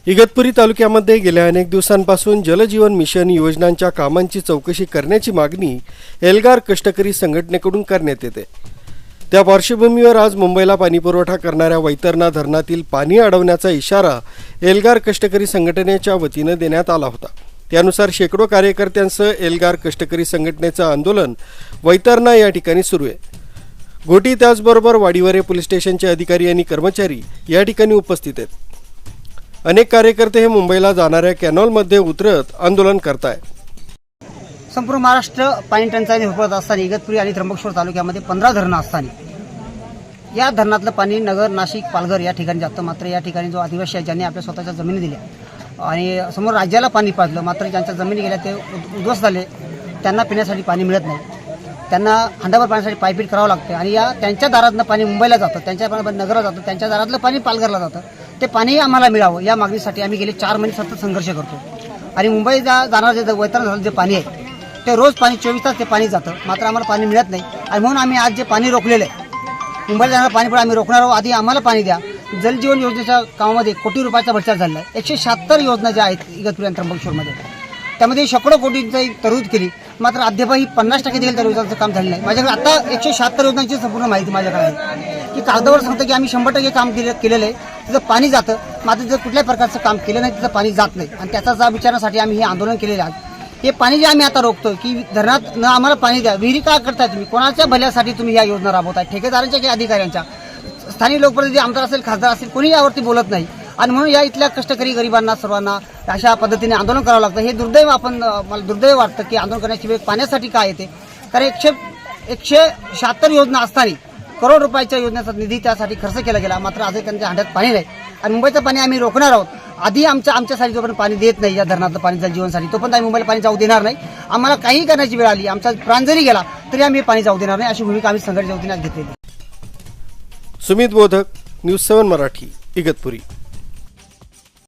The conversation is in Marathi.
इगतपुरी तालुक्यामध्ये गेल्या अनेक दिवसांपासून जलजीवन मिशन योजनांच्या कामांची चौकशी करण्याची मागणी एल्गार कष्टकरी संघटनेकडून करण्यात येते। त्या पार्श्वभूमीवर आज मुंबईला पाणीपुरवठा करणाऱ्या वैतरणा धरणातील पाणी अडवण्याचा इशारा एल्गार कष्टकरी संघटनेच्या वतीने देण्यात आला होता। त्यानुसार शेकडो कार्यकर्त्यांसह एल्गार कष्टकरी संघटनेचं आंदोलन वैतरणा या ठिकाणी सुरू आहे। घोटी त्याचबरोबर वाडीवरे पोलीस स्टेशनचे अधिकारी आणि कर्मचारी या ठिकाणी उपस्थित आहेत। अनेक कार्यकर्ते हे मुंबईला जाणाऱ्या कॅनॉलमध्ये उतरत आंदोलन करताय। संपूर्ण महाराष्ट्र पाणी टंचाईने होत असताना इगतपुरी आणि त्र्यंबकेश्वर तालुक्यामध्ये 15 धरणं असताना या धरणातलं पाणी नगर, नाशिक, पालघर या ठिकाणी जातं। मात्र या ठिकाणी जो आदिवासी आहे ज्यांनी आपल्या स्वतःच्या जमिनी दिल्या आणि समोर राज्याला पाणी पाजलं, मात्र ज्यांच्या जमिनी गेल्या ते उद्ध्वस्त झाले, त्यांना पिण्यासाठी पाणी मिळत नाही। त्यांना हंडाभर पाण्यासाठी पायपीट करावं लागतं आणि या त्यांच्या दारातनं पाणी मुंबईला जातं, त्यांच्या नगरात जातं, त्यांच्या दारातलं पाणी पालघरला जातं। ते पाणी आम्हाला मिळावं या मागणीसाठी आम्ही गेले 4 महिने सतत संघर्ष करतो आणि मुंबईला जाणारं जे वैतरणा झालं जे पाणी आहे ते रोज पाणी 24 तास ते पाणी जातं, मात्र आम्हाला पाणी मिळत नाही। आणि म्हणून आम्ही आज जे पाणी रोखलेलं आहे मुंबईला जाणारं पाणी पण आम्ही रोखणार आहोत। आधी आम्हाला पाणी द्या। जलजीवन योजनेच्या कामामध्ये कोटी रुपयाचा भ्रष्टाचार झालेला आहे। 176 योजना ज्या आहेत इगतपुरी आणि त्र्यंबकेश्वरमध्ये त्यामध्ये शेकडो कोटींची तरतूद केली, मात्र अद्यापही 50% देखील त्या योजनांचं काम झालं नाही। माझ्याकडे आता 176 योजनांची संपूर्ण माहिती माझ्याकडे आहे की कागदावर सांगतं की आम्ही 100% काम केलेलं आहे, तिथं पाणी जातं, मात्र जर कुठल्याही प्रकारचं काम केलं नाही तिथं पाणी जात नाही आणि त्याचा जाब विचारण्यासाठी आम्ही हे आंदोलन केलेलं आहे। हे पाणी जे आम्ही आता रोखतोय की धरणात न आम्हाला पाणी द्या, विहिरी का करताय तुम्ही, कोणाच्या भल्यासाठी तुम्ही या योजना राबवताय, ठेकेदारांच्या की अधिकाऱ्यांच्या, स्थानिक लोकप्रतिनिधी आमदार असेल, खासदार असेल, कोणी यावरती बोलत नाही आणि म्हणून या इथल्या कष्टकरी गरिबांना सर्वांना अशा पद्धतीने आंदोलन करावं लागतं। हे दुर्दैव मला दुर्दैव वाटतं की आंदोलन करण्याची वेळ पाण्यासाठी काय येते, कारण 176 योजना असताना करोड रुपयाच्या योजनेचा निधी त्यासाठी खर्च केला गेला, मात्र आजही त्यांच्या हंड्यात पाणी नाही आणि मुंबईचं पाणी आम्ही रोखणार आहोत। आधी आमच्यासाठी जोपर्यंत पाणी देत नाही या धरणातलं पाणी जलजीवनसाठी तोपर्यंत आम्ही मुंबईला पाणी जाऊ देणार नाही। आम्हाला काही करण्याची वेळ आली, आमचा प्राण जरी गेला तरी आम्ही पाणी जाऊ देणार नाही, अशी भूमिका आम्ही संघटनेच्या वतीने घेतलेली। सुमित बोधक, न्यूज 7 मराठी, इगतपुरी।